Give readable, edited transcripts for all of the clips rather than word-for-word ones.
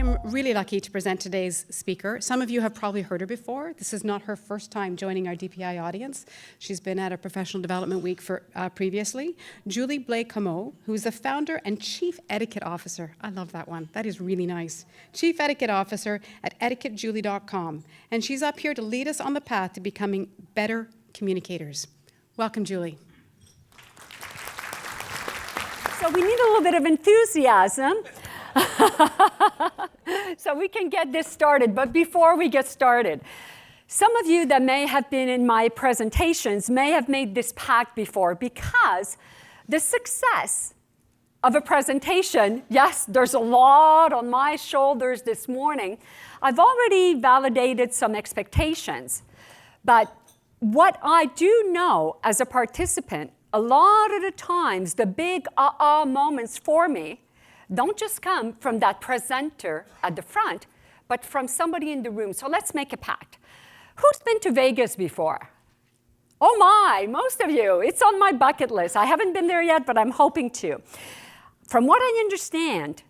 am really lucky to present today's speaker. Some of you have probably heard her before. This is not her first time joining our DPI audience. She's been at a professional development week previously. Blais Comeau, who's the founder and Chief Etiquette Officer. I love that one. That is really nice. Chief Etiquette Officer at etiquettejulie.com. And she's up here to lead us on the path to becoming better communicators. Welcome, Julie. So we need a little bit of enthusiasm so we can get this started. But before we get started, some of you that may have been in my presentations may have made this pact before, because the success of a presentation, yes, there's a lot on my shoulders this morning. I've already validated some expectations. But what I do know as a participant, a lot of the times, the big moments for me don't just come from that presenter at the front, but from somebody in the room. So let's make a pact. Who's been to Vegas before? Oh my, most of you. It's on my bucket list. I haven't been there yet, but I'm hoping to. From what I understand,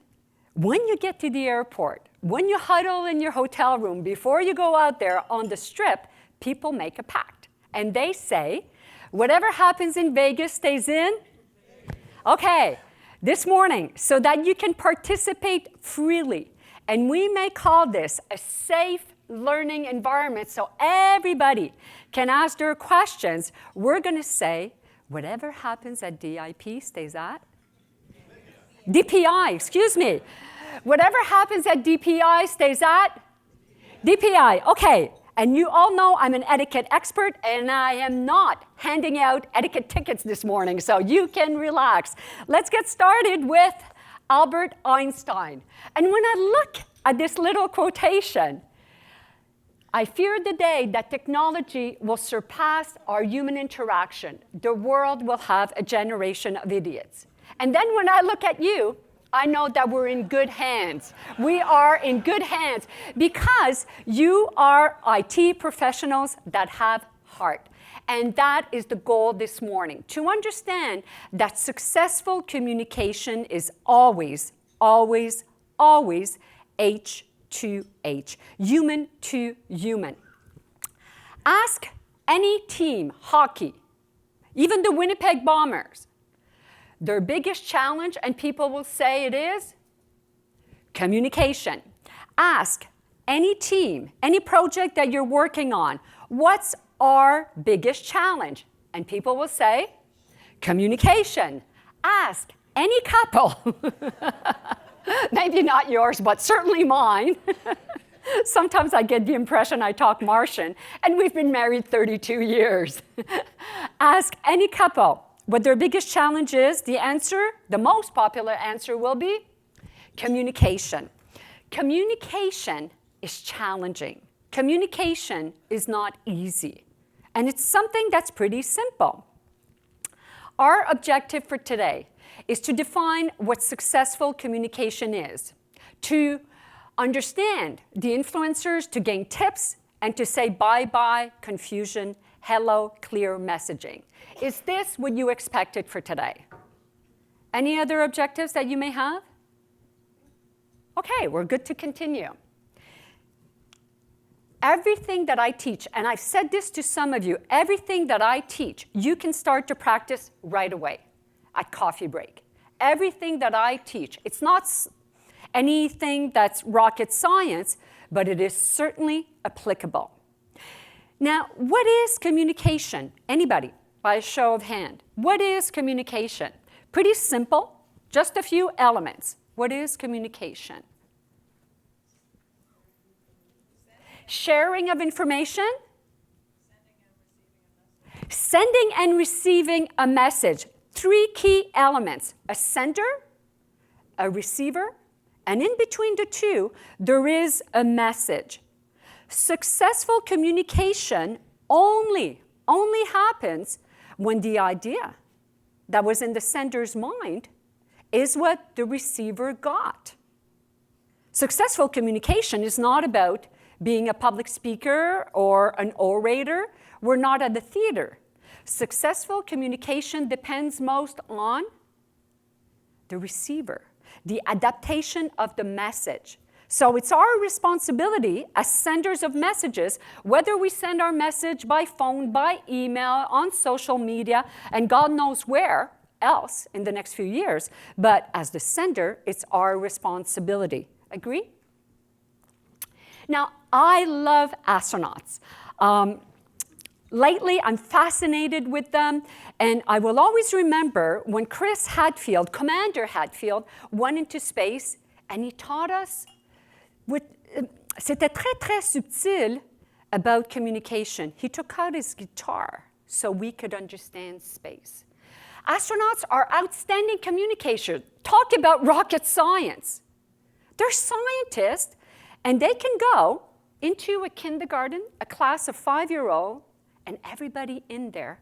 when you get to the airport, when you huddle in your hotel room, before you go out there on the strip, people make a pact. And they say, whatever happens in Vegas stays in? Okay, this morning, so that you can participate freely. And we may call this a safe learning environment, so everybody can ask their questions. We're going to say, whatever happens at DIP stays at? DPI, excuse me. Whatever happens at DPI stays at? DPI, okay. And you all know I'm an etiquette expert, and I am not handing out etiquette tickets this morning, so you can relax. Let's get started with Albert Einstein. And when I look at this little quotation, I fear the day that technology will surpass our human interaction. The world will have a generation of idiots. And then when I look at you, I know that we're in good hands. We are in good hands because you are IT professionals that have heart. And that is the goal this morning, to understand that successful communication is always, always, always H2H, human to human. Ask any team, hockey, even the Winnipeg Bombers, their biggest challenge, and people will say it is communication. Ask any team, any project that you're working on, what's our biggest challenge? And people will say communication. Ask any couple, maybe not yours, but certainly mine. Sometimes I get the impression I talk Martian, and we've been married 32 years. Ask any couple what their biggest challenge is. The answer, the most popular answer, will be communication. Communication is challenging. Communication is not easy. And it's something that's pretty simple. Our objective for today is to define what successful communication is, to understand the influencers, to gain tips, and to say bye-bye confusion, hello clear messaging. Is this what you expected for today? Any other objectives that you may have? Okay, we're good to continue. Everything that I teach, and I've said this to some of you, everything that I teach, you can start to practice right away at coffee break. Everything that I teach, it's not anything that's rocket science, but it is certainly applicable. Now, what is communication? Anybody? By a show of hand. What is communication? Pretty simple, just a few elements. What is communication? Sharing of information? Sending and receiving a message. Three key elements: a sender, a receiver, and in between the two, there is a message. Successful communication only happens when the idea that was in the sender's mind is what the receiver got. Successful communication is not about being a public speaker or an orator. We're not at the theater. Successful communication depends most on the receiver, the adaptation of the message. So it's our responsibility as senders of messages, whether we send our message by phone, by email, on social media, and God knows where else in the next few years. But as the sender, it's our responsibility. Agree? Now, I love astronauts. Lately, I'm fascinated with them, and I will always remember when Chris Hadfield, Commander Hadfield, went into space, and he taught us, c'était très, très subtil about communication. He took out his guitar so we could understand space. Astronauts are outstanding communicators. Talk about rocket science. They're scientists, and they can go into a kindergarten, a class of 5-year-olds, and everybody in there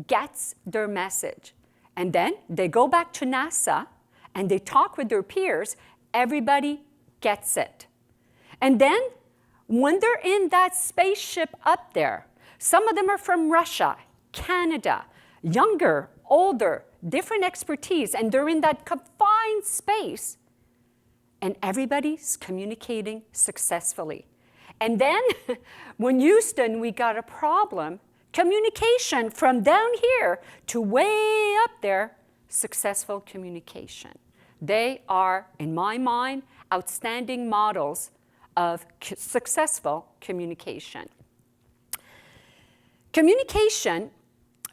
gets their message. And then they go back to NASA, and they talk with their peers. Everybody gets it. And then, when they're in that spaceship up there, some of them are from Russia, Canada, younger, older, different expertise, and they're in that confined space, and everybody's communicating successfully. And then, when Houston, we got a problem, communication from down here to way up there, successful communication. They are, in my mind, outstanding models of successful communication. Communication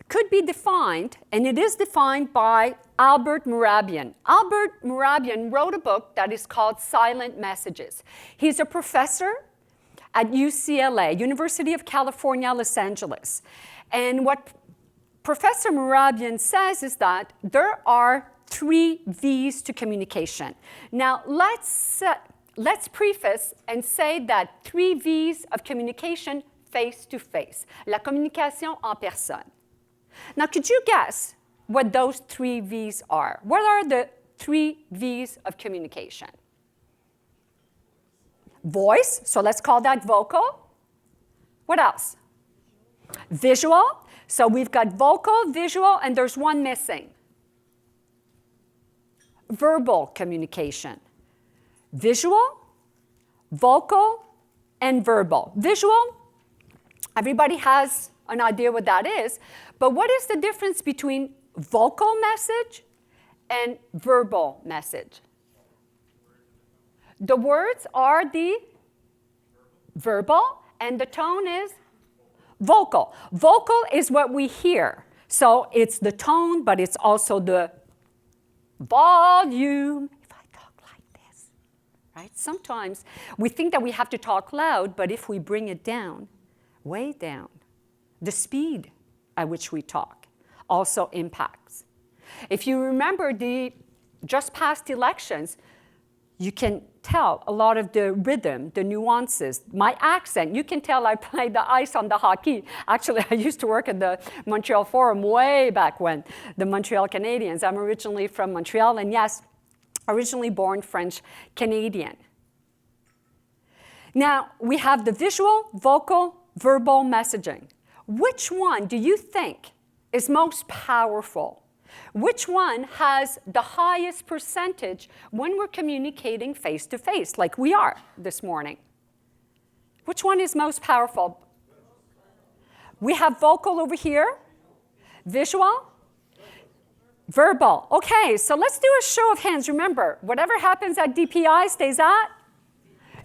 could be defined, and it is defined by Albert Mehrabian. Albert Mehrabian wrote a book that is called Silent Messages. He's a professor at UCLA, University of California, Los Angeles. And what Professor Mehrabian says is that there are 3 V's to communication. Now, let's preface and say that 3 V's of communication face-to-face. La communication en personne. Now, could you guess what those 3 V's are? What are the 3 V's of communication? Voice, so let's call that vocal. What else? Visual, so we've got vocal, visual, and there's one missing. Verbal communication. Visual, vocal, and verbal. Visual, everybody has an idea what that is, but what is the difference between vocal message and verbal message? The words are the verbal, and the tone is vocal. Vocal is what we hear. So it's the tone, but it's also the volume. If I talk like this, right? Sometimes we think that we have to talk loud, but if we bring it down, way down, the speed at which we talk also impacts. If you remember the just past elections, you can tell a lot of the rhythm, the nuances, my accent. You can tell I played the ice on the hockey. Actually, I used to work at the Montreal Forum way back when, the Montreal Canadiens. I'm originally from Montreal, and yes, originally born French Canadian. Now, we have the visual, vocal, verbal messaging. Which one do you think is most powerful? Which one has the highest percentage when we're communicating face-to-face, like we are this morning? Which one is most powerful? We have vocal over here, visual, verbal. Okay, so let's do a show of hands. Remember, whatever happens at DPI stays at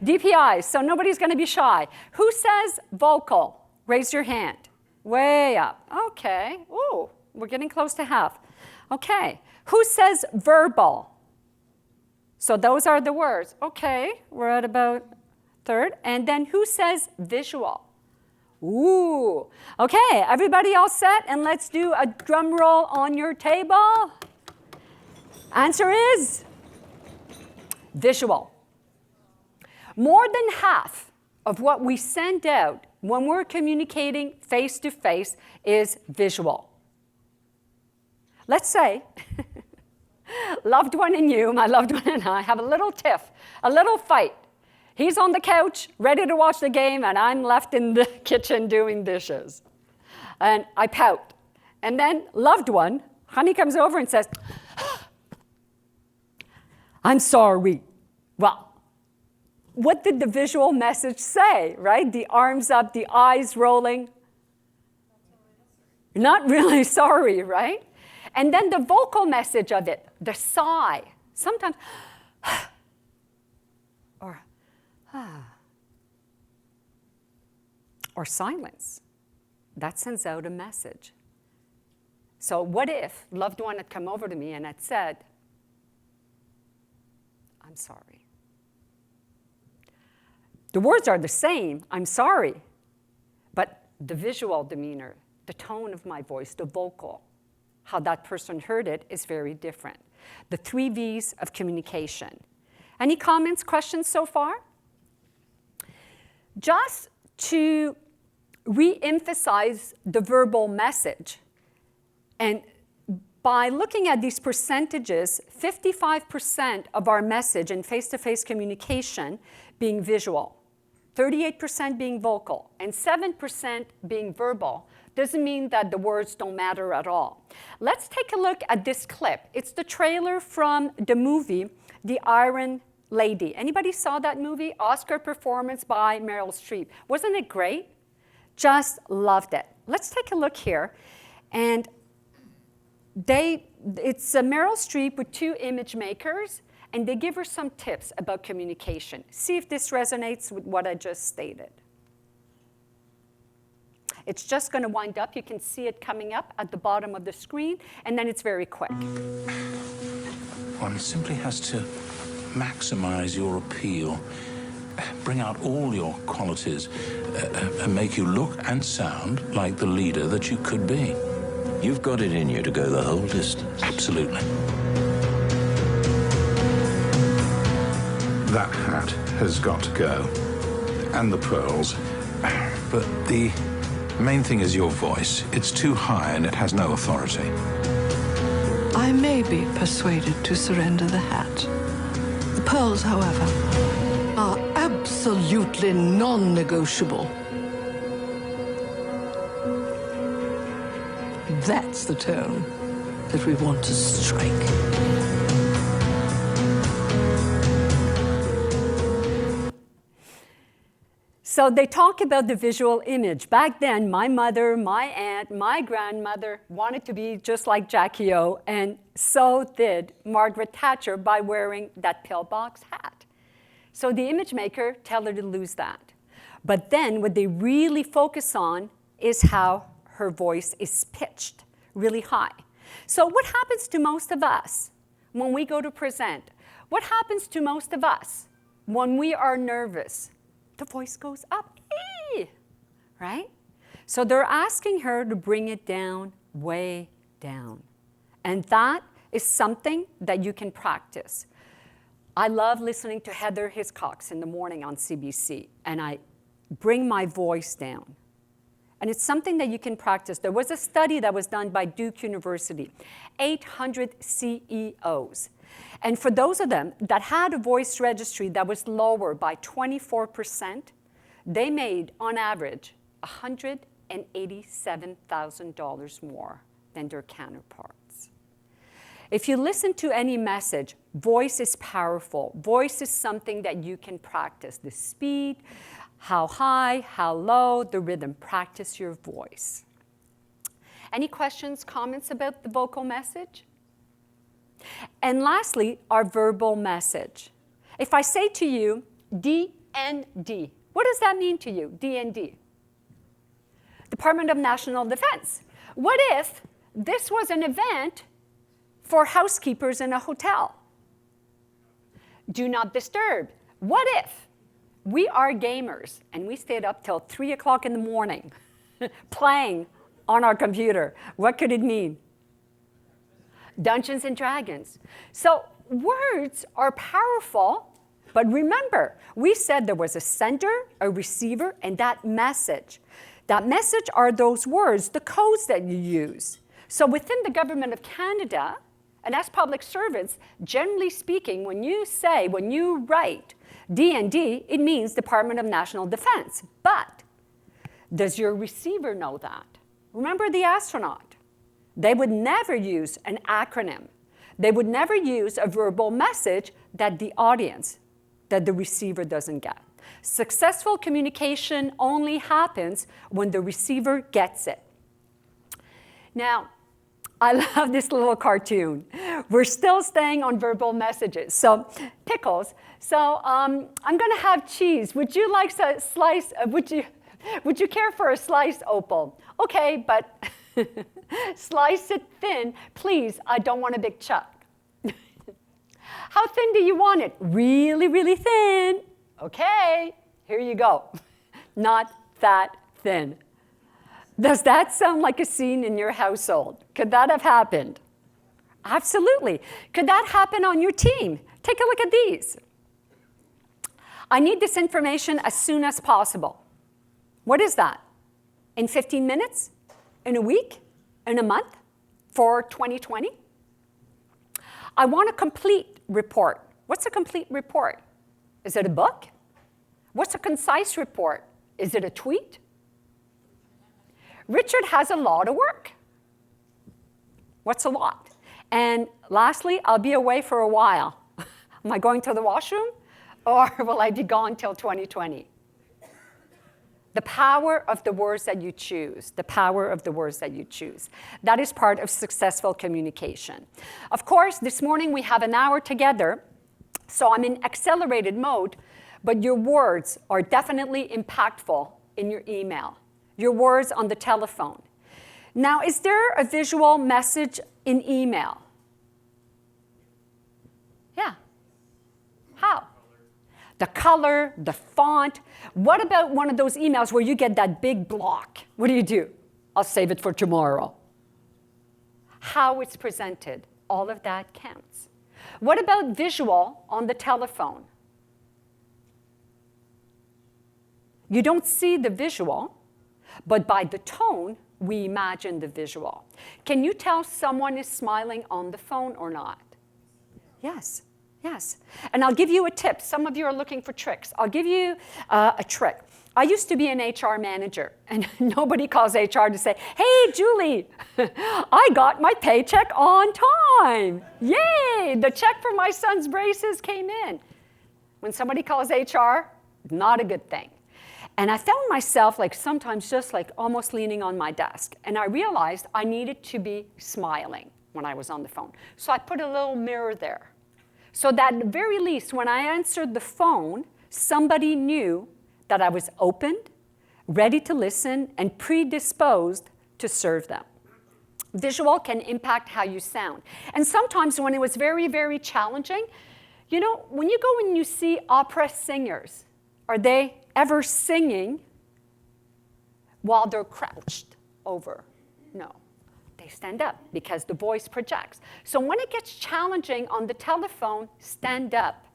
DPI, so nobody's going to be shy. Who says vocal? Raise your hand. Way up. Okay. Ooh, we're getting close to half. Okay. Who says verbal? So those are the words. Okay, we're at about third. And then who says visual? Ooh. Okay, everybody all set? And let's do a drum roll on your table. Answer is visual. More than half of what we send out when we're communicating face-to-face is visual. Let's say loved one and you, my loved one and I, have a little tiff, a little fight. He's on the couch, ready to watch the game, and I'm left in the kitchen doing dishes. And I pout. And then loved one, honey, comes over and says, I'm sorry. Well, what did the visual message say, right? The arms up, the eyes rolling. Not really sorry, right? And then the vocal message of it, the sigh. Sometimes, or silence. That sends out a message. So what if a loved one had come over to me and had said, I'm sorry. The words are the same, I'm sorry, but the visual demeanor, the tone of my voice, the vocal, how that person heard it is very different. The 3 V's of communication. Any comments, questions so far? Just to re-emphasize the verbal message, and by looking at these percentages, 55% of our message in face-to-face communication being visual, 38% being vocal, and 7% being verbal, doesn't mean that the words don't matter at all. Let's take a look at this clip. It's the trailer from the movie, The Iron Lady. Anybody saw that movie? Oscar performance by Meryl Streep. Wasn't it great? Just loved it. Let's take a look here. And it's Meryl Streep with 2 image makers, and they give her some tips about communication. See if this resonates with what I just stated. It's just going to wind up. You can see it coming up at the bottom of the screen, and then it's very quick. One simply has to maximize your appeal, bring out all your qualities, and make you look and sound like the leader that you could be. You've got it in you to go the whole distance. Absolutely. That hat has got to go, and the pearls. But the main thing is your voice. It's too high and it has no authority. I may be persuaded to surrender the hat. The pearls, however, are absolutely non-negotiable. That's the tone that we want to strike. So they talk about the visual image. Back then, my mother, my aunt, my grandmother wanted to be just like Jackie O, and so did Margaret Thatcher by wearing that pillbox hat. So the image maker tell her to lose that. But then what they really focus on is how her voice is pitched really high. So what happens to most of us when we go to present? What happens to most of us when we are nervous? The voice goes up, ee, right? So they're asking her to bring it down, way down. And that is something that you can practice. I love listening to Heather Hiscox in the morning on CBC, and I bring my voice down. And it's something that you can practice. There was a study that was done by Duke University, 800 CEOs. And for those of them that had a voice registry that was lower by 24%, they made, on average, $187,000 more than their counterparts. If you listen to any message, voice is powerful. Voice is something that you can practice. The speed, how high, how low, the rhythm. Practice your voice. Any questions, comments about the vocal message? And lastly, our verbal message. If I say to you, DND, what does that mean to you, DND? Department of National Defense. What if this was an event for housekeepers in a hotel? Do not disturb. What if we are gamers and we stayed up till 3 o'clock in the morning playing on our computer? What could it mean? Dungeons and Dragons. So words are powerful, but remember, we said there was a sender, a receiver, and that message. That message are those words, the codes that you use. So within the Government of Canada, and as public servants, generally speaking, when you write D&D, it means Department of National Defense. But does your receiver know that? Remember the astronaut. They would never use an acronym. They would never use a verbal message that the audience that the receiver doesn't get. Successful communication only happens when the receiver gets it. Now, I love this little cartoon. We're still staying on verbal messages. So, pickles. So, I'm going to have cheese. Would you like a slice? Would you care for a slice, Opal? Okay, but slice it thin. Please, I don't want a big chunk. How thin do you want it? Really, really thin. Okay, here you go. Not that thin. Does that sound like a scene in your household? Could that have happened? Absolutely. Could that happen on your team? Take a look at these. I need this information as soon as possible. What is that? In 15 minutes? In a week? In a month? For 2020? I want a complete report. What's a complete report? Is it a book? What's a concise report? Is it a tweet? Richard has a lot of work. What's a lot? And lastly, I'll be away for a while. Am I going to the washroom? Or will I be gone till 2020? The power of the words that you choose. The power of the words that you choose. That is part of successful communication. Of course, this morning we have an hour together, so I'm in accelerated mode, but your words are definitely impactful in your email. Your words on the telephone. Now, is there a visual message in email? Yeah. How? The color, the font. What about one of those emails where you get that big block? What do? I'll save it for tomorrow. How it's presented, all of that counts. What about visual on the telephone? You don't see the visual, but by the tone, we imagine the visual. Can you tell someone is smiling on the phone or not? Yes, yes. And I'll give you a tip. Some of you are looking for tricks. I'll give you a trick. I used to be an HR manager, and nobody calls HR to say, hey, Julie, I got my paycheck on time. Yay, the check for my son's braces came in. When somebody calls HR, not a good thing. And I found myself sometimes just almost leaning on my desk. And I realized I needed to be smiling when I was on the phone. So I put a little mirror there. So that at the very least, when I answered the phone, somebody knew that I was opened, ready to listen, and predisposed to serve them. Visual can impact how you sound. And sometimes when it was very, very challenging, when you go and you see opera singers, are they ever singing while they're crouched over? No. They stand up because the voice projects. So when it gets challenging on the telephone, stand up.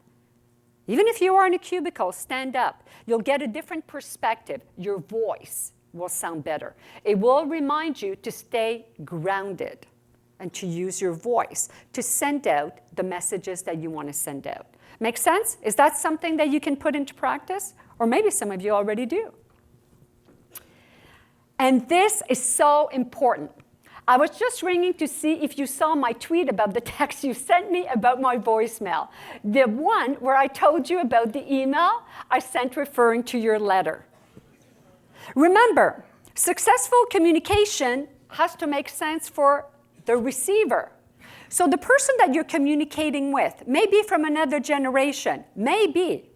Even if you are in a cubicle, stand up. You'll get a different perspective. Your voice will sound better. It will remind you to stay grounded and to use your voice to send out the messages that you want to send out. Make sense? Is that something that you can put into practice? Or maybe some of you already do. And this is so important. I was just ringing to see if you saw my tweet about the text you sent me about my voicemail. The one where I told you about the email I sent referring to your letter. Remember, successful communication has to make sense for the receiver. So the person that you're communicating with may be from another generation, maybe.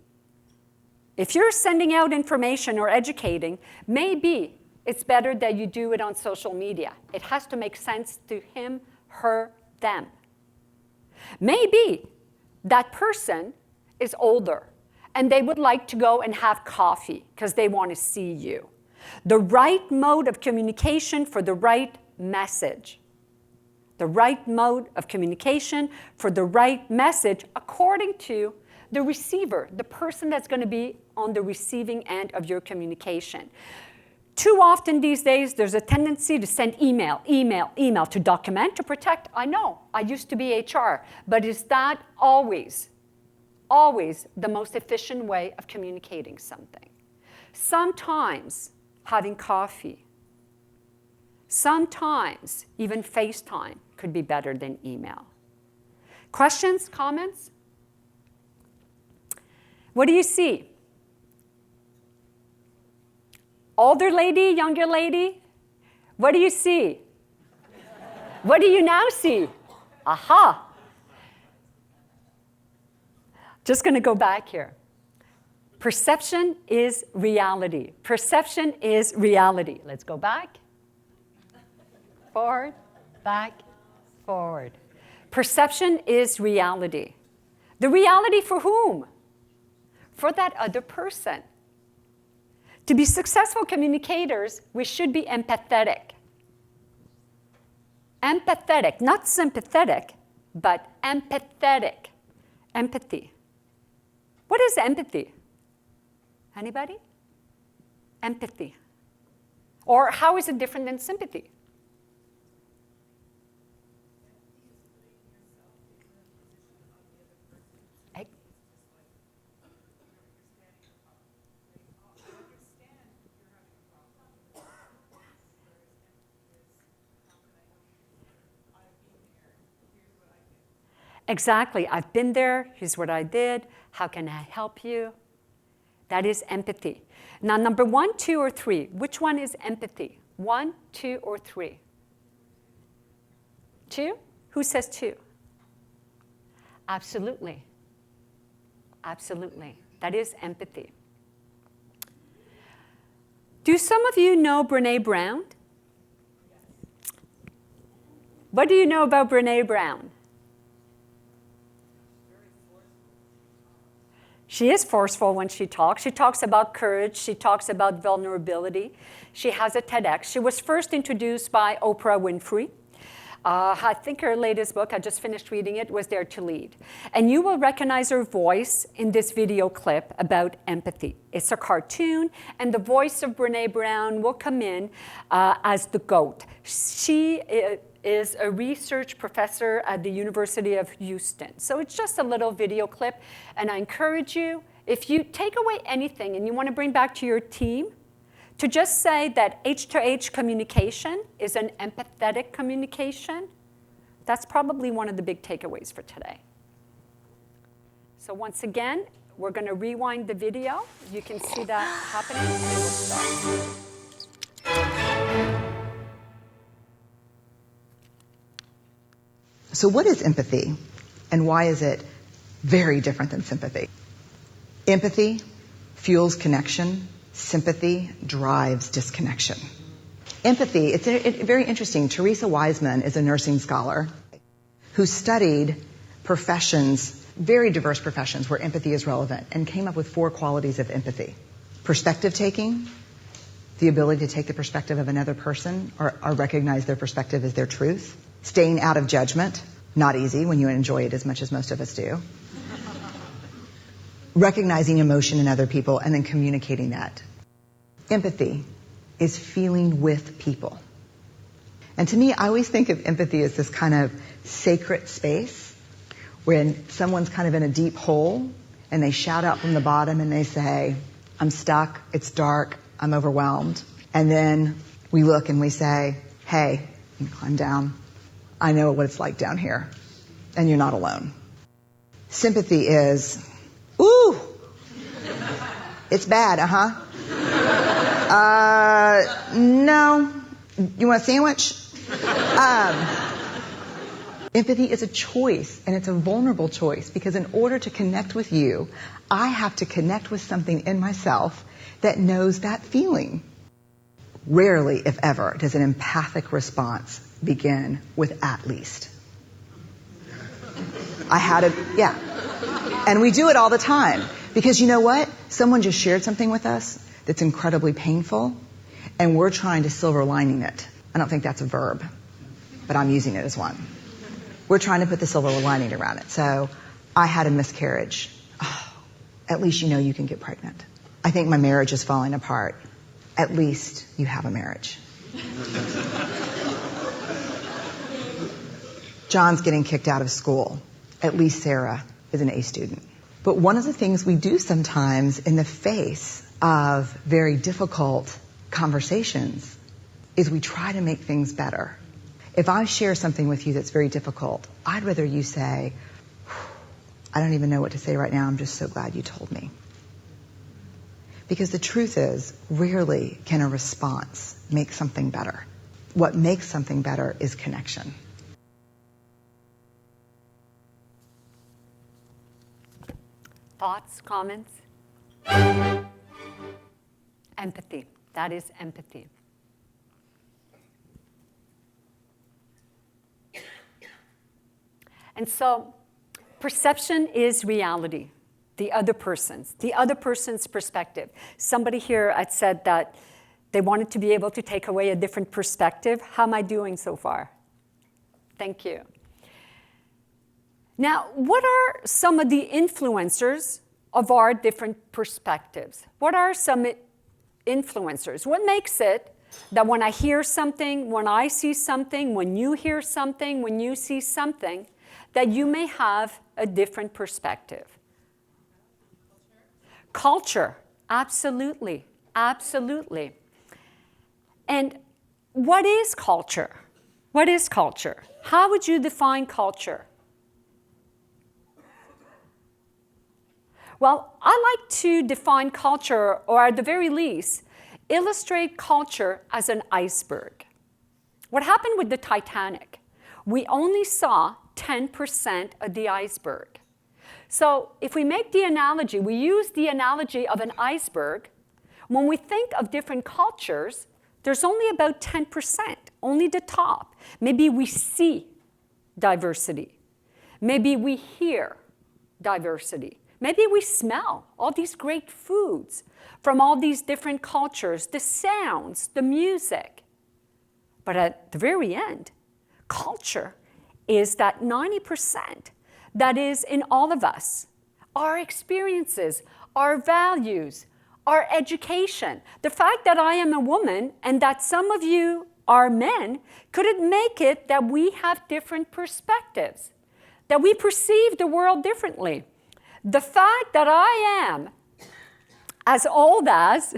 If you're sending out information or educating, maybe it's better that you do it on social media. It has to make sense to him, her, them. Maybe that person is older and they would like to go and have coffee because they want to see you. The right mode of communication for the right message. The right mode of communication for the right message according to the receiver, the person that's going to be on the receiving end of your communication. Too often these days, there's a tendency to send email to document, to protect. I know, I used to be HR, but is that always the most efficient way of communicating something? Sometimes having coffee, sometimes even FaceTime could be better than email. Questions, comments? What do you see? Older lady, younger lady? What do you see? What do you now see? Aha! Just going to go back here. Perception is reality. Perception is reality. Let's go back. Forward, back, forward. Perception is reality. The reality for whom? For that other person. To be successful communicators, we should be empathetic. Empathetic, not sympathetic, but empathetic. Empathy. What is empathy? Anybody? Empathy. Or how is it different than sympathy? Exactly. I've been there. Here's what I did. How can I help you? That is empathy. Now, number 1, 2, or 3. Which one is empathy? 1, 2, or 3? 2? Who says 2? Absolutely. Absolutely. That is empathy. Do some of you know Brene Brown? What do you know about Brene Brown? She is forceful when she talks. She talks about courage. She talks about vulnerability. She has a TEDx. She was first introduced by Oprah Winfrey. I think her latest book, I just finished reading it, was Dare to Lead. And you will recognize her voice in this video clip about empathy. It's a cartoon, and the voice of Brene Brown will come in as the GOAT. She is a research professor at the University of Houston. So it's just a little video clip, and I encourage you, if you take away anything and you want to bring back to your team, to just say that H2H communication is an empathetic communication, that's probably one of the big takeaways for today. So once again, we're going to rewind the video. You can see that happening, and we'll start. So what is empathy, and why is it very different than sympathy? Empathy fuels connection. Sympathy drives disconnection. Empathy, it's very interesting. Teresa Wiseman is a nursing scholar who studied professions, very diverse professions where empathy is relevant, and came up with 4 qualities of empathy. Perspective taking, the ability to take the perspective of another person or recognize their perspective as their truth. Staying out of judgment, not easy when you enjoy it as much as most of us do. Recognizing emotion in other people and then communicating that. Empathy is feeling with people. And to me, I always think of empathy as this kind of sacred space when someone's kind of in a deep hole and they shout out from the bottom and they say, I'm stuck, it's dark, I'm overwhelmed. And then we look and we say, hey, you can climb down. I know what it's like down here, and you're not alone. Sympathy is, ooh, it's bad, no. You want a sandwich? Empathy is a choice, and it's a vulnerable choice, because in order to connect with you, I have to connect with something in myself that knows that feeling. Rarely, if ever, does an empathic response begin with at least. Yeah. And we do it all the time. Because you know what? Someone just shared something with us that's incredibly painful, and we're trying to silver lining it. I don't think that's a verb, but I'm using it as one. We're trying to put the silver lining around it. So, I had a miscarriage. Oh, at least you know you can get pregnant. I think my marriage is falling apart. At least you have a marriage. John's getting kicked out of school. At least Sarah is an A student. But one of the things we do sometimes in the face of very difficult conversations is we try to make things better. If I share something with you that's very difficult, I'd rather you say, I don't even know what to say right now, I'm just so glad you told me. Because the truth is, rarely can a response make something better. What makes something better is connection. Thoughts, comments? Empathy. That is empathy. And so, perception is reality. The other person's perspective. Somebody here had said that they wanted to be able to take away a different perspective. How am I doing so far? Thank you. Now, what are some of the influencers of our different perspectives? What are some influencers? What makes it that when I hear something, when I see something, when you hear something, when you see something, that you may have a different perspective? Culture, absolutely, absolutely. And what is culture? What is culture? How would you define culture? Well, I like to define culture, or at the very least, illustrate culture as an iceberg. What happened with the Titanic? We only saw 10% of the iceberg. So if we make the analogy, we use the analogy of an iceberg, when we think of different cultures, there's only about 10%, only the top. Maybe we see diversity. Maybe we hear diversity. Maybe we smell all these great foods from all these different cultures, the sounds, the music. But at the very end, culture is that 90% that is in all of us. Our experiences, our values, our education. The fact that I am a woman and that some of you are men, could it make it that we have different perspectives? That we perceive the world differently? The fact that I am as old as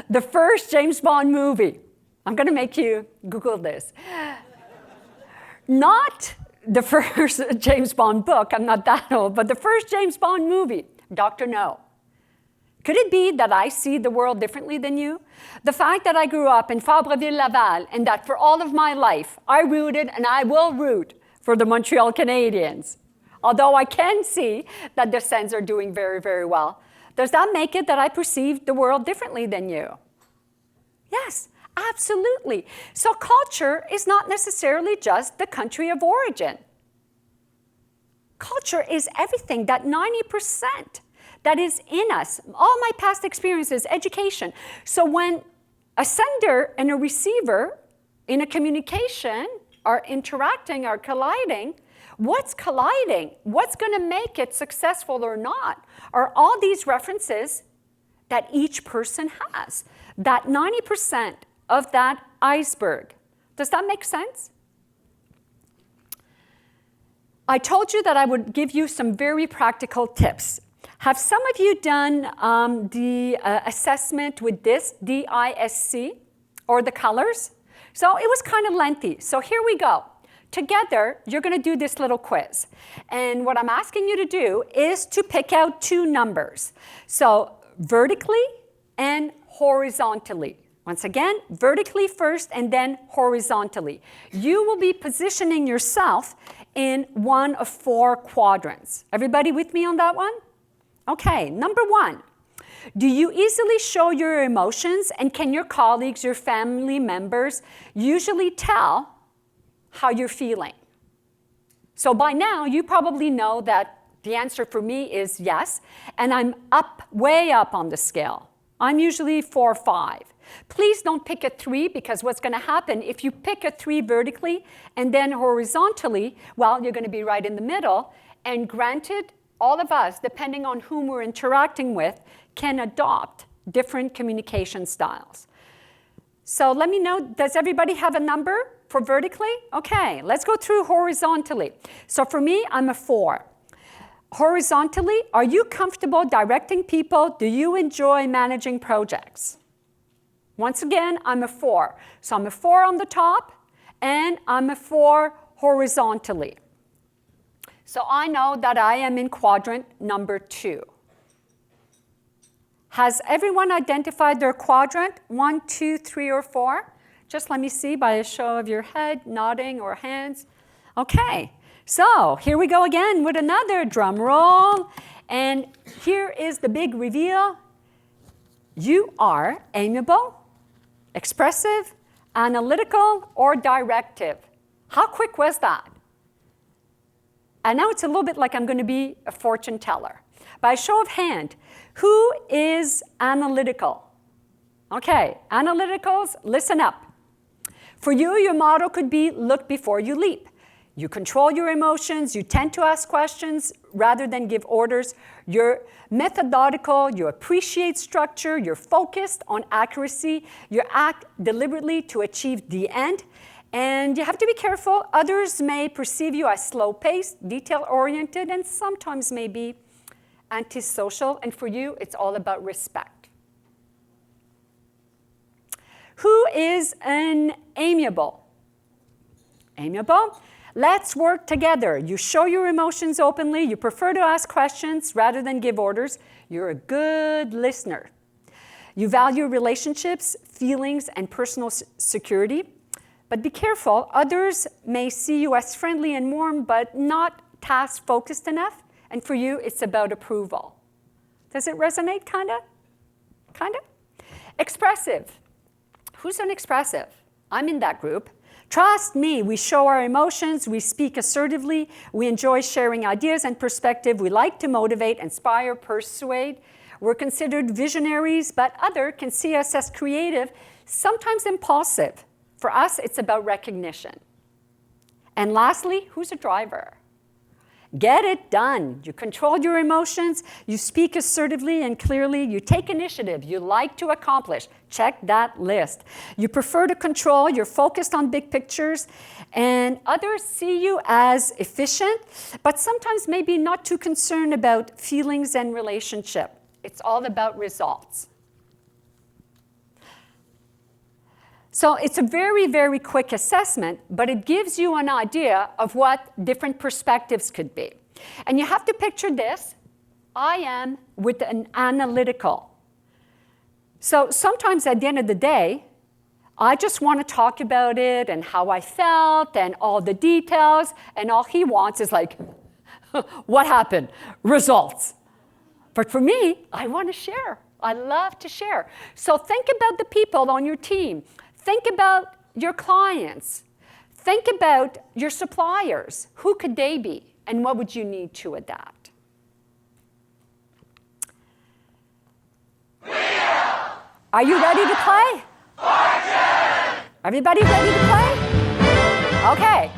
the first James Bond movie. I'm going to make you Google this. Not the first James Bond book, I'm not that old, but the first James Bond movie, Dr. No. Could it be that I see the world differently than you? The fact that I grew up in Fabreville-Laval and that for all of my life, I rooted and I will root for the Montreal Canadiens. Although I can see that the Sens are doing very, very well. Does that make it that I perceive the world differently than you? Yes, absolutely. So culture is not necessarily just the country of origin. Culture is everything, that 90% that is in us, all my past experiences, education. So when a sender and a receiver in a communication are interacting, are colliding, what's colliding? What's going to make it successful or not? Are all these references that each person has. That 90% of that iceberg. Does that make sense? I told you that I would give you some very practical tips. Have some of you done the assessment with this, DISC, or the colors? So it was kind of lengthy. So here we go. Together, you're going to do this little quiz. And what I'm asking you to do is to pick out two numbers. So vertically and horizontally. Once again, vertically first and then horizontally. You will be positioning yourself in one of 4 quadrants. Everybody with me on that one? Okay, number 1. Do you easily show your emotions, and can your colleagues, your family members usually tell how you're feeling? So by now, you probably know that the answer for me is yes, and I'm way up on the scale. I'm usually 4 or 5. Please don't pick a 3, because what's going to happen if you pick a 3 vertically and then horizontally, well, you're going to be right in the middle. And granted, all of us, depending on whom we're interacting with, can adopt different communication styles. So let me know, does everybody have a number for vertically? Okay, let's go through horizontally. So for me, I'm a 4. Horizontally, are you comfortable directing people? Do you enjoy managing projects? Once again, I'm a 4. So I'm a 4 on the top, and I'm a 4 horizontally. So I know that I am in quadrant number 2. Has everyone identified their quadrant? 1, 2, 3, or 4? Just let me see by a show of your head, nodding, or hands. Okay, so here we go again with another drum roll. And here is the big reveal. You are amiable, expressive, analytical, or directive. How quick was that? And now it's a little bit like I'm going to be a fortune teller. By show of hand, who is analytical? Okay, analyticals, listen up. For you, your motto could be look before you leap. You control your emotions, you tend to ask questions rather than give orders. You're methodical, you appreciate structure, you're focused on accuracy, you act deliberately to achieve the end. And you have to be careful. Others may perceive you as slow-paced, detail-oriented, and sometimes maybe antisocial. And for you, it's all about respect. Who is an amiable? Amiable? Let's work together. You show your emotions openly. You prefer to ask questions rather than give orders. You're a good listener. You value relationships, feelings, and personal security. But be careful. Others may see you as friendly and warm, but not task-focused enough. And for you, it's about approval. Does it resonate, kind of? Kind of? Expressive. Who's an expressive? I'm in that group. Trust me, we show our emotions, we speak assertively, we enjoy sharing ideas and perspective, we like to motivate, inspire, persuade. We're considered visionaries, but others can see us as creative, sometimes impulsive. For us, it's about recognition. And lastly, who's a driver? Get it done. You control your emotions, you speak assertively and clearly, you take initiative, you like to accomplish. Check that list. You prefer to control, you're focused on big pictures, and others see you as efficient, but sometimes maybe not too concerned about feelings and relationship. It's all about results. So it's a very, very quick assessment, but it gives you an idea of what different perspectives could be. And you have to picture this. I am with an analytical. So sometimes at the end of the day, I just want to talk about it and how I felt and all the details, and all he wants is like, what happened? Results. But for me, I want to share. I love to share. So think about the people on your team. Think about your clients. Think about your suppliers. Who could they be? And what would you need to adapt? Are you ready to play? Everybody ready to play? Okay.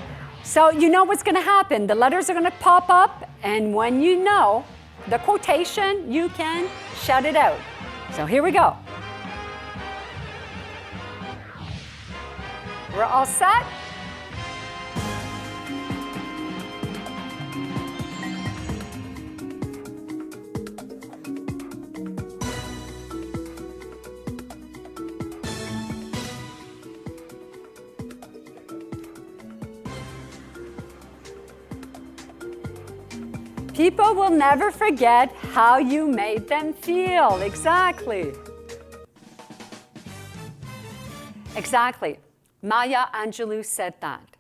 So you know what's going to happen. The letters are going to pop up, and when you know the quotation, you can shout it out. So here we go. We're all set? People will never forget how you made them feel. Exactly. Exactly. Maya Angelou said that.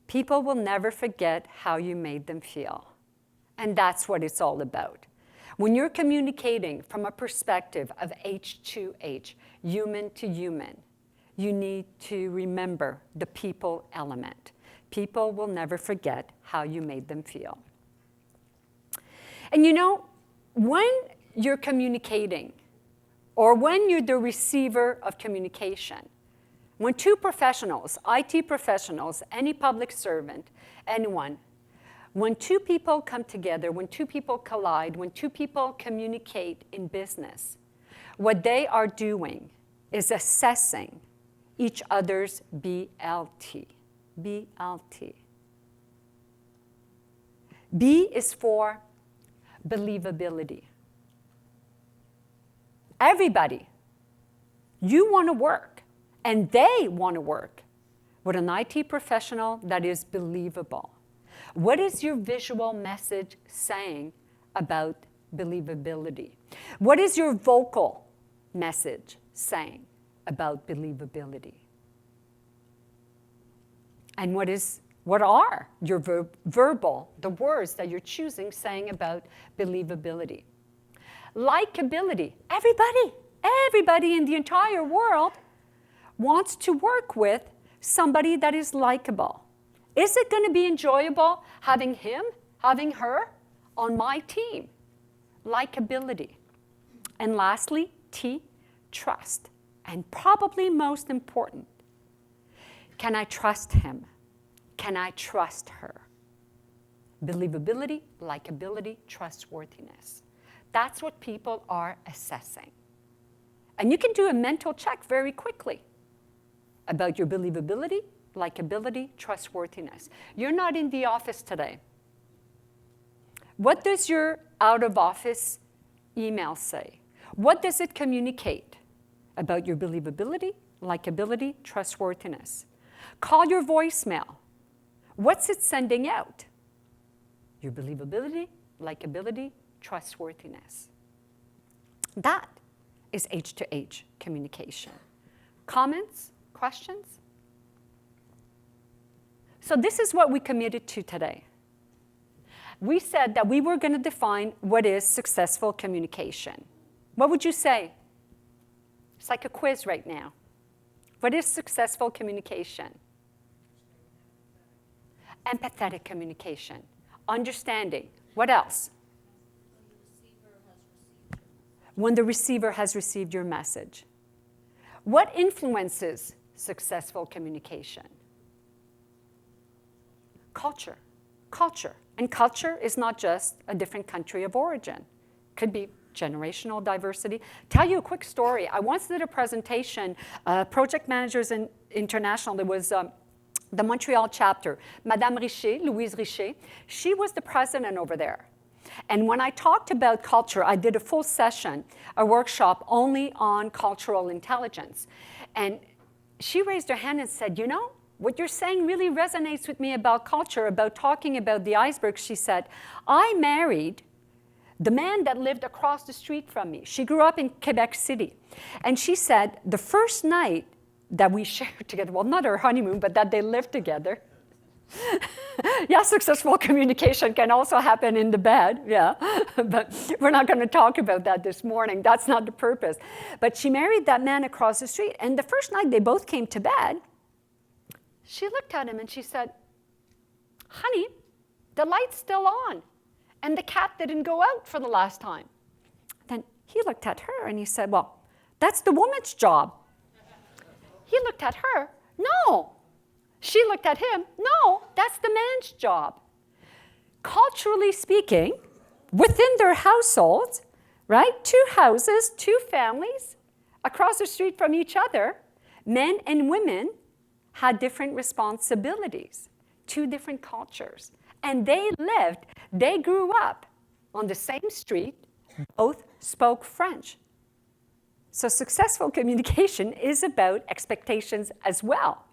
People will never forget how you made them feel. And that's what it's all about. When you're communicating from a perspective of H2H, human to human, you need to remember the people element. People will never forget how you made them feel. And you know, when you're communicating, or when you're the receiver of communication, when two professionals, IT professionals, any public servant, anyone, when two people come together, when two people collide, when two people communicate in business, what they are doing is assessing each other's BLT. BLT. B is for believability. Everybody, you want to work, and they want to work with an IT professional that is believable. What is your visual message saying about believability? What is your vocal message saying about believability? And what are your verbal, the words that you're choosing saying about believability? Likability. Everybody in the entire world wants to work with somebody that is likable. Is it going to be enjoyable having him, having her on my team? Likability. And lastly, T, trust. And probably most important, can I trust him? Can I trust her? Believability, likability, trustworthiness. That's what people are assessing. And you can do a mental check very quickly about your believability, likability, trustworthiness. You're not in the office today. What does your out-of-office email say? What does it communicate about your believability, likability, trustworthiness? Call your voicemail. What's it sending out? Your believability, likability, trustworthiness. That is H2H communication. Comments? Questions? So this is what we committed to today. We said that we were going to define what is successful communication. What would you say? It's like a quiz right now. What is successful communication? Empathetic communication. Understanding. What else? When the receiver has received your message. What influences successful communication? Culture. Culture. And culture is not just a different country of origin. Could be generational diversity. Tell you a quick story. I once did a presentation, Project Managers International. There was the Montreal chapter. Madame Richer, Louise Richer, she was the president over there. And when I talked about culture, I did a full session, a workshop only on cultural intelligence. And she raised her hand and said, you know, what you're saying really resonates with me about culture, about talking about the iceberg. She said, I married the man that lived across the street from me. She grew up in Quebec City. And she said, the first night that we shared together, well, not our honeymoon, but that they lived together. Yeah, successful communication can also happen in the bed, yeah. But we're not going to talk about that this morning. That's not the purpose. But she married that man across the street. And the first night they both came to bed, she looked at him and she said, honey, the light's still on. And the cat didn't go out for the last time. Then he looked at her and he said, well, that's the woman's job. He looked at her, no. She looked at him, no, that's the man's job. Culturally speaking, within their households, right, 2 houses, 2 families, across the street from each other, men and women had different responsibilities, 2 different cultures. And they grew up on the same street, both spoke French. So successful communication is about expectations as well.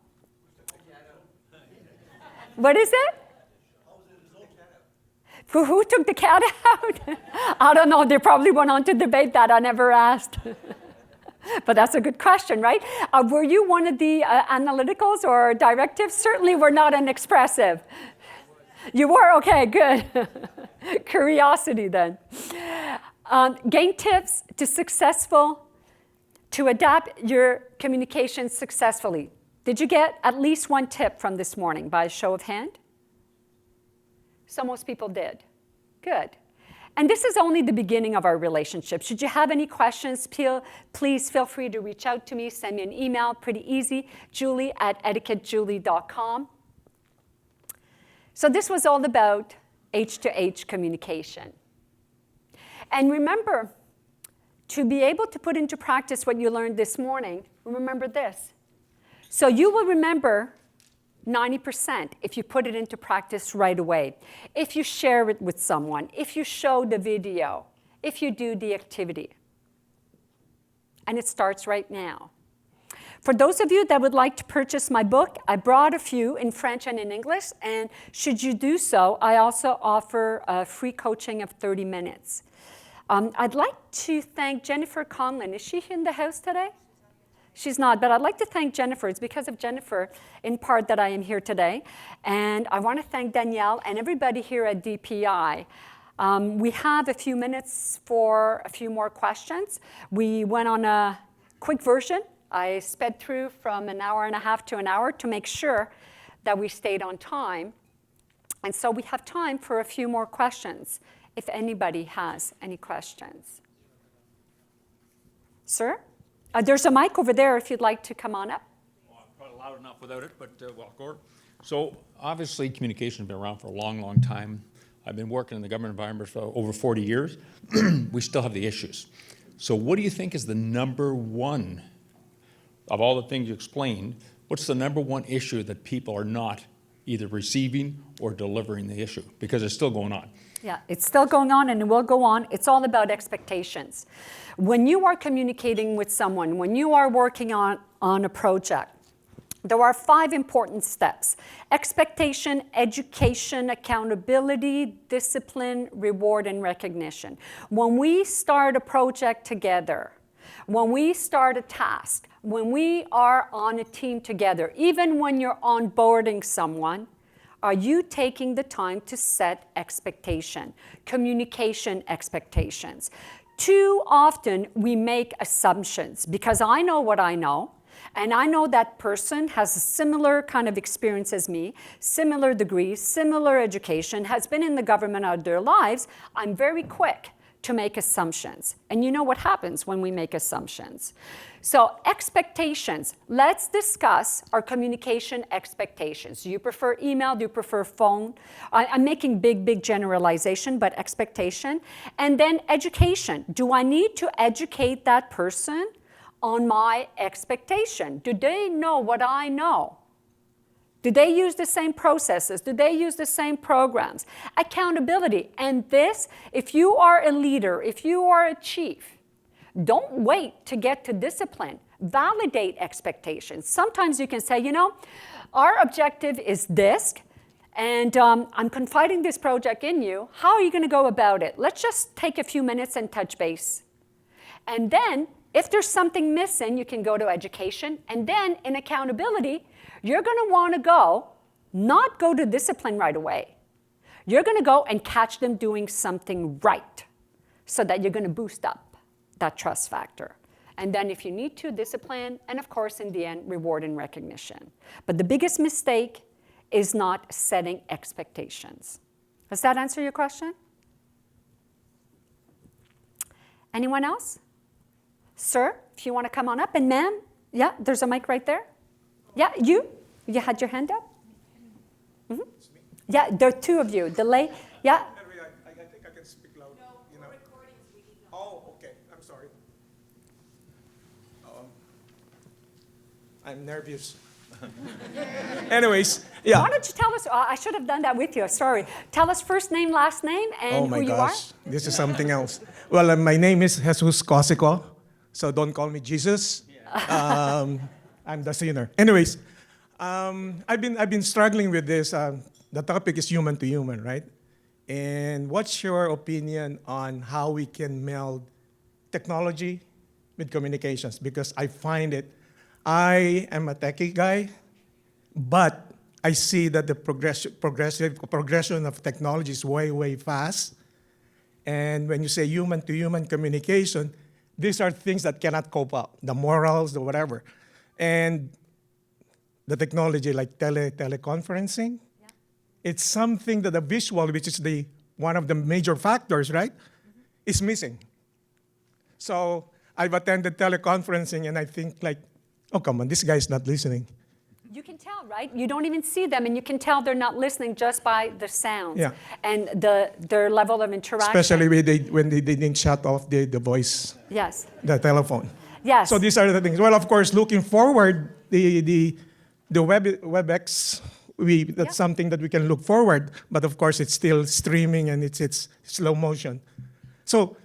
What is it? Who took the cat out? I don't know. They probably went on to debate that. I never asked. But that's a good question, right? Were you one of the analyticals or directives? Certainly we're not an expressive. You were? Okay, good. Curiosity then. Gain tips to adapt your communication successfully. Did you get at least 1 tip from this morning by a show of hand? So most people did. Good. And this is only the beginning of our relationship. Should you have any questions, please feel free to reach out to me. Send me an email, pretty easy, julie@etiquettejulie.com. So this was all about H2H communication. And remember, to be able to put into practice what you learned this morning, remember this. So you will remember 90% if you put it into practice right away, if you share it with someone, if you show the video, if you do the activity. And it starts right now. For those of you that would like to purchase my book, I brought a few in French and in English, and should you do so, I also offer a free coaching of 30 minutes. I'd like to thank Jennifer Conlon. Is she in the house today? She's not, but I'd like to thank Jennifer. It's because of Jennifer, in part, that I am here today. And I want to thank Danielle and everybody here at DPI. We have a few minutes for a few more questions. We went on a quick version. I sped through from an hour and a half to an hour to make sure that we stayed on time. And so we have time for a few more questions, if anybody has any questions. Sir? There's a mic over there if you'd like to come on up. Well, I'm probably loud enough without it, but well, Gord. So obviously communication has been around for a long, long time. I've been working in the government environment for over 40 years. We still have the issues. So what do you think is the number one, of all the things you explained, what's the number one issue that people are not either receiving or delivering the issue? Because it's still going on. Yeah, it's still going on and it will go on. It's all about expectations. When you are communicating with someone, when you are working on a project, there are 5 important steps: expectation, education, accountability, discipline, reward, and recognition. When we start a project together, when we start a task, when we are on a team together, even when you're onboarding someone, are you taking the time to set expectation, communication expectations? Too often we make assumptions because I know what I know, and I know that person has a similar kind of experience as me, similar degrees, similar education, has been in the government all their lives. I'm very quick to make assumptions. And you know what happens when we make assumptions. So expectations, let's discuss our communication expectations. Do you prefer email? Do you prefer phone? I'm making big generalization, but expectation. And then education. Do I need to educate that person on my expectation? Do they know what I know? Do they use the same processes? Do they use the same programs? Accountability. And this, if you are a leader, if you are a chief, don't wait to get to discipline. Validate expectations. Sometimes you can say, you know, our objective is this, and I'm confiding this project in you. How are you going to go about it? Let's just take a few minutes and touch base. And then, if there's something missing, you can go to education. And then, in accountability, you're going to want to not go to discipline right away. You're going to go and catch them doing something right so that you're going to boost up that trust factor. And then if you need to, discipline, and of course, in the end, reward and recognition. But the biggest mistake is not setting expectations. Does that answer your question? Anyone else? Sir, if you want to come on up. And ma'am, yeah, there's a mic right there. Yeah, you had your hand up? Mm-hmm. Yeah, there are 2 of you. Delay, yeah. I think I can speak loud. No, you know. Oh, okay. I'm sorry. I'm nervous. Anyways, yeah. Why don't you tell us? I should have done that with you. Sorry. Tell us first name, last name, and who you are. Oh my gosh, this is something else. Well, my name is Jesus Cosico, so don't call me Jesus. I'm the sinner. Anyways, I've been struggling with this. The topic is human to human, right? And what's your opinion on how we can meld technology with communications? Because I find it, I am a techie guy, but I see that the progression of technology is way fast. And when you say human to human communication, these are things that cannot cope up, the morals, the whatever. And the technology like teleconferencing, yeah. It's something that the visual, which is one of the major factors, right, is missing. So I've attended teleconferencing and I think like, oh, come on, this guy's not listening. You can tell, right? You don't even see them, and you can tell they're not listening just by the sounds and their level of interaction. Especially when they didn't shut off the voice, yes, the telephone. Yes. So these are the things. Well, of course, looking forward, the WebEx, that's something that we can look forward. But of course, it's still streaming and it's slow motion. So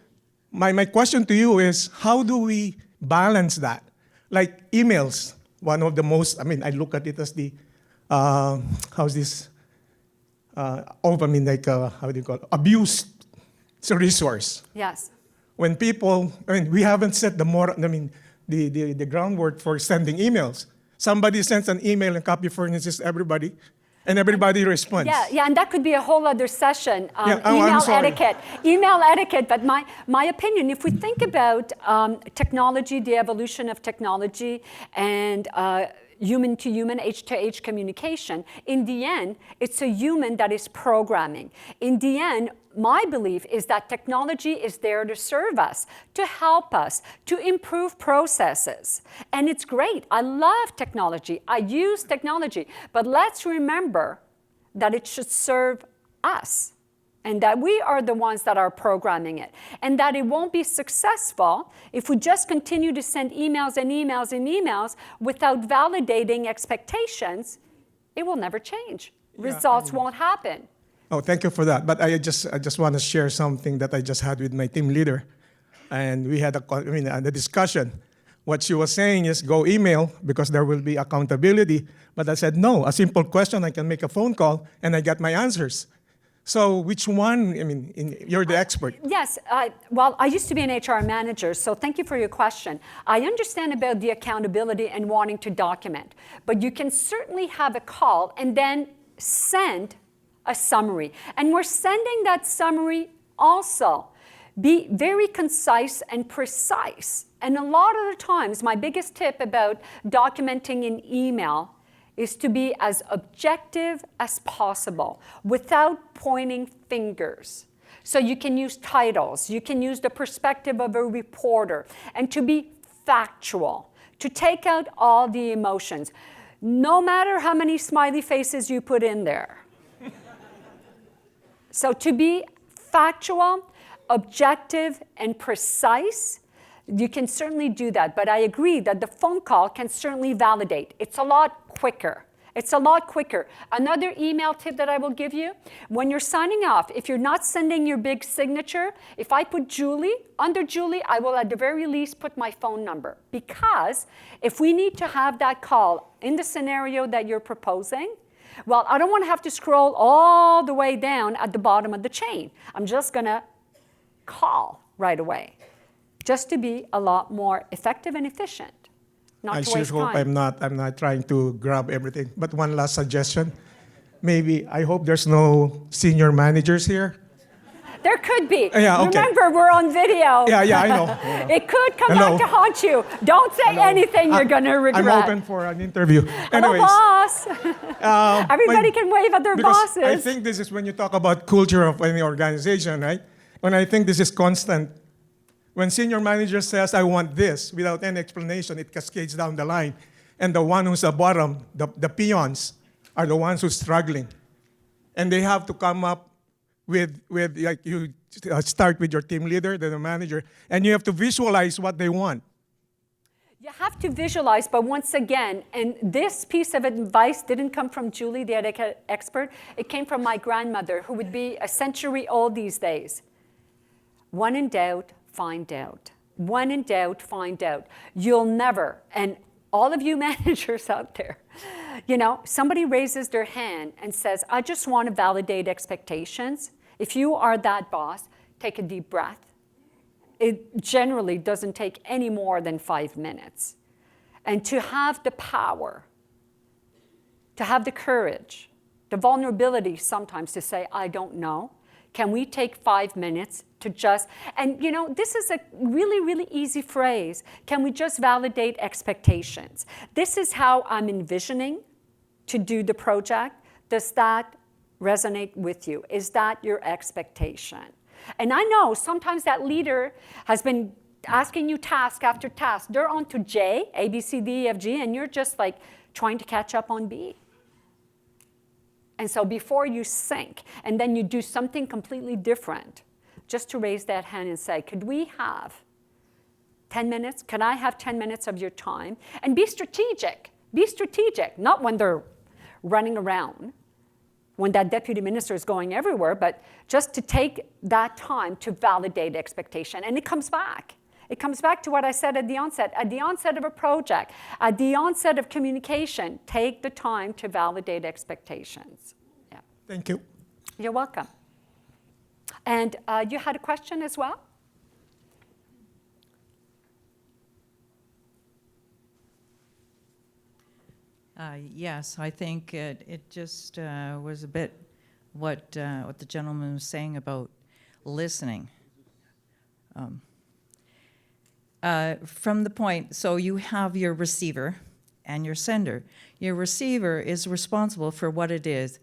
my question to you is, how do we balance that? Like emails. One of the most, I look at it as the, how's this? How do you call it? Abused resource. Yes. when people, we haven't set the groundwork for sending emails. Somebody sends an email and copy furnishes everybody, and everybody responds. Yeah, and that could be a whole other session. I'm Email sorry. etiquette. Email etiquette, but my opinion, if we think about technology, the evolution of technology, and human-to-human, H2H communication, in the end, it's a human that is programming. In the end, my belief is that technology is there to serve us, to help us, to improve processes. And it's great. I love technology. I use technology. But let's remember that it should serve us, and that we are the ones that are programming it, and that it won't be successful if we just continue to send emails and emails and emails without validating expectations. It will never change. Results won't happen. Oh, thank you for that. But I just want to share something that I just had with my team leader, and we had a discussion. What she was saying is go email because there will be accountability. But I said no. A simple question, I can make a phone call, and I got my answers. So which one, you're the expert. Yes, well, I used to be an HR manager, so thank you for your question. I understand about the accountability and wanting to document, but you can certainly have a call and then send a summary. And we're sending that summary also. Be very concise and precise. And a lot of the times, my biggest tip about documenting in email is to be as objective as possible without pointing fingers. So you can use titles, you can use the perspective of a reporter, and to be factual, to take out all the emotions, no matter how many smiley faces you put in there. So to be factual, objective, and precise, you can certainly do that, but I agree that the phone call can certainly validate. It's a lot quicker. It's a lot quicker. Another email tip that I will give you, when you're signing off, if you're not sending your big signature, if I put Julie, under Julie, I will at the very least put my phone number. Because if we need to have that call in the scenario that you're proposing, well, I don't want to have to scroll all the way down at the bottom of the chain. I'm just going to call right away, just to be a lot more effective and efficient, not I to sure waste hope time. I'm not trying to grab everything. But one last suggestion, maybe I hope there's no senior managers here. There could be. Yeah, okay. Remember, we're on video. Yeah, I know. It could come Hello. back to haunt you. Don't say anything you're going to regret. I'm open for an interview. Hello, Anyways, boss. Everybody can wave at their because bosses. I think this is when you talk about culture of any organization, right? And I think this is constant. When senior manager says, I want this, without any explanation, it cascades down the line. And the one who's at bottom, the peons, are the ones who's struggling. And they have to come up with like you start with your team leader, then the manager, and you have to visualize what they want. You have to visualize, but once again, and this piece of advice didn't come from Julie, the etiquette expert. It came from my grandmother, who would be a century old these days. When in doubt, find out. When in doubt, find out. You'll never, and all of you managers out there, somebody raises their hand and says, I just want to validate expectations. If you are that boss, take a deep breath. It generally doesn't take any more than 5 minutes. And to have the power, to have the courage, the vulnerability sometimes to say, I don't know. Can we take 5 minutes to just, and this is a really, really easy phrase. Can we just validate expectations? This is how I'm envisioning to do the project. Does that resonate with you? Is that your expectation? And I know sometimes that leader has been asking you task after task. They're on to J, A, B, C, D, E, F, G, and you're just like trying to catch up on B. And so before you sink, and then you do something completely different, just to raise that hand and say, could we have 10 minutes? Can I have 10 minutes of your time? And be strategic. Be strategic, not when they're running around, when that deputy minister is going everywhere, but just to take that time to validate expectation. And it comes back. It comes back to what I said at the onset. At the onset of a project, at the onset of communication, take the time to validate expectations. Yeah. Thank you. You're welcome. And you had a question as well? Yes, I think it just was a bit what the gentleman was saying about listening. From the point, so you have your receiver and your sender. Your receiver is responsible for what it is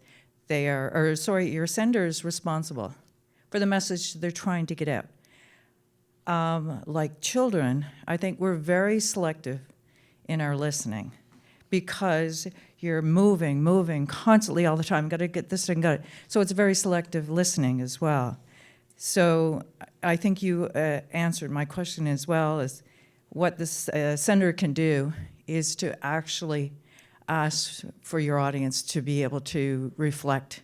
they are, or sorry, your sender is responsible for the message they're trying to get out. Like children, I think we're very selective in our listening because you're moving constantly all the time. Got to get this and got it. So it's very selective listening as well. So I think you answered my question as well, as what the sender can do is to actually ask for your audience to be able to reflect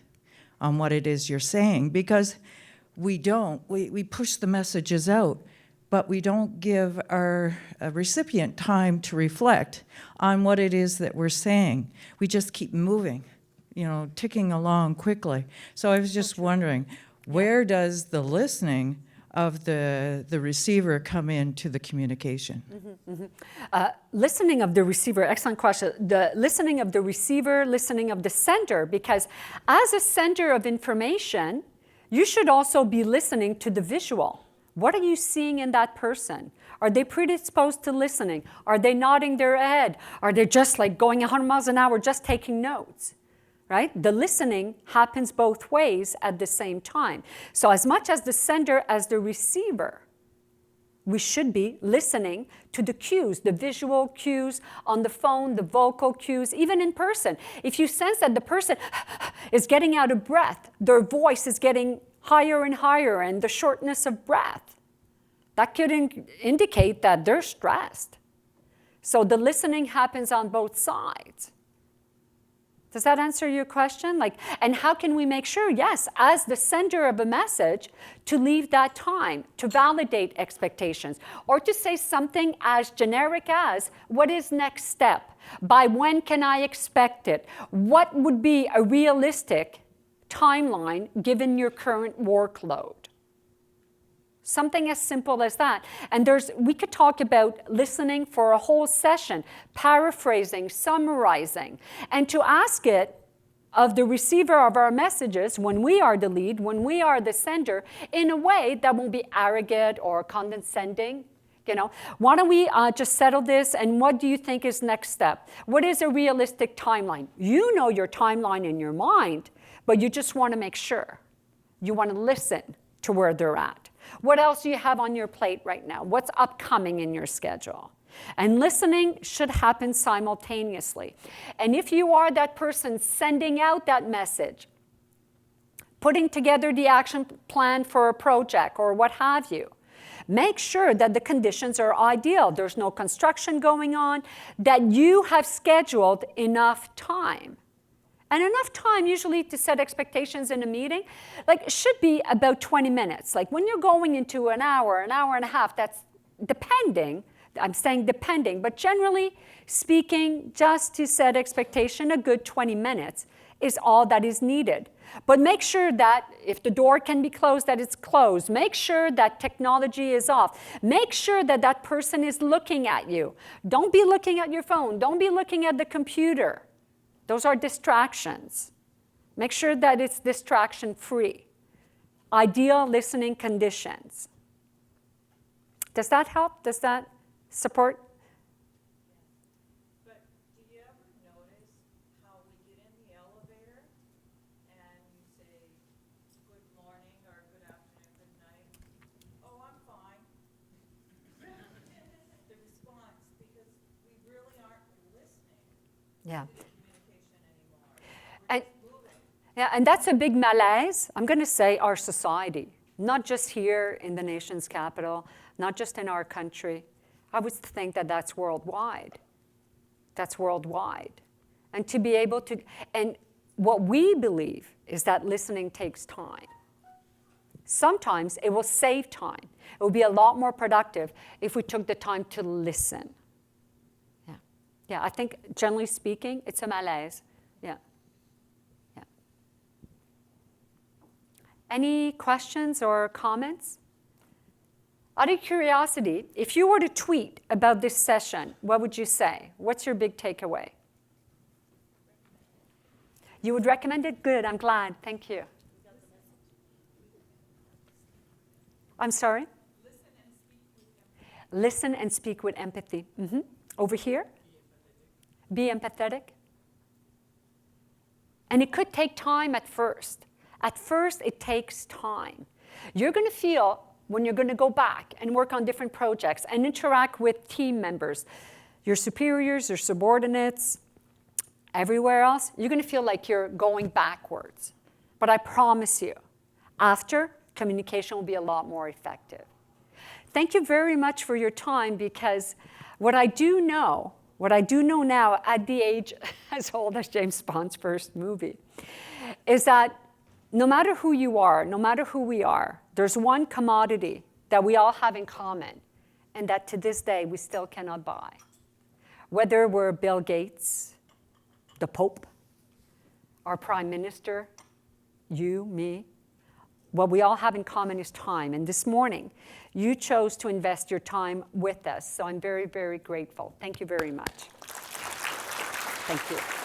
on what it is you're saying, because we push the messages out, but we don't give our recipient time to reflect on what it is that we're saying. We just keep moving, ticking along quickly. So I was just wondering, where does the listening of the receiver come into the communication? Listening of the receiver, excellent question. The listening of the receiver, listening of the sender, because as a sender of information, you should also be listening to the visual. What are you seeing in that person? Are they predisposed to listening? Are they nodding their head? Are they just like going 100 miles an hour, just taking notes? Right? The listening happens both ways at the same time. So as much as the sender as the receiver, we should be listening to the cues, the visual cues on the phone, the vocal cues, even in person. If you sense that the person is getting out of breath, their voice is getting higher and higher, and the shortness of breath, that could indicate that they're stressed. So the listening happens on both sides. Does that answer your question? And how can we make sure, yes, as the sender of a message, to leave that time to validate expectations, or to say something as generic as, what is next step? By when can I expect it? What would be a realistic timeline given your current workload? Something as simple as that. And we could talk about listening for a whole session, paraphrasing, summarizing, and to ask it of the receiver of our messages, when we are the lead, when we are the sender, in a way that won't be arrogant or condescending. Why don't we just settle this, and what do you think is next step? What is a realistic timeline? You know your timeline in your mind, but you just want to make sure. You want to listen to where they're at. What else do you have on your plate right now? What's upcoming in your schedule? And listening should happen simultaneously. And if you are that person sending out that message, putting together the action plan for a project or what have you, make sure that the conditions are ideal. There's no construction going on, that you have scheduled enough time. And enough time usually to set expectations in a meeting, should be about 20 minutes. When you're going into an hour and a half, that's depending. I'm saying depending, but generally speaking, just to set expectation, a good 20 minutes is all that is needed. But make sure that if the door can be closed, that it's closed. Make sure that technology is off. Make sure that that person is looking at you. Don't be looking at your phone. Don't be looking at the computer. Those are distractions. Make sure that it's distraction-free. Ideal listening conditions. Does that help? Does that support? But do you ever notice how we get in the elevator and you say, good morning or good afternoon, good night? Oh, I'm fine. The response, because we really aren't listening. Yeah. And that's a big malaise, I'm going to say, our society, not just here in the nation's capital, not just in our country. I would think that that's worldwide. That's worldwide. And to be able to, and what we believe is that listening takes time. Sometimes it will save time. It will be a lot more productive if we took the time to listen. Yeah, I think generally speaking, it's a malaise. Yeah. Any questions or comments? Out of curiosity, if you were to tweet about this session, what would you say? What's your big takeaway? You would recommend it? Good, I'm glad. Thank you. I'm sorry? Listen and speak with empathy. Over here? Be empathetic. And it could take time at first. At first, it takes time. You're going to feel when you're going to go back and work on different projects and interact with team members, your superiors, your subordinates, everywhere else, you're going to feel like you're going backwards. But I promise you, after, communication will be a lot more effective. Thank you very much for your time, because what I do know now at the age as old as James Bond's first movie, is that no matter who you are, no matter who we are, there's one commodity that we all have in common, and that to this day we still cannot buy. Whether we're Bill Gates, the Pope, our Prime Minister, you, me, what we all have in common is time. And this morning, you chose to invest your time with us. So I'm very, very grateful. Thank you very much. Thank you.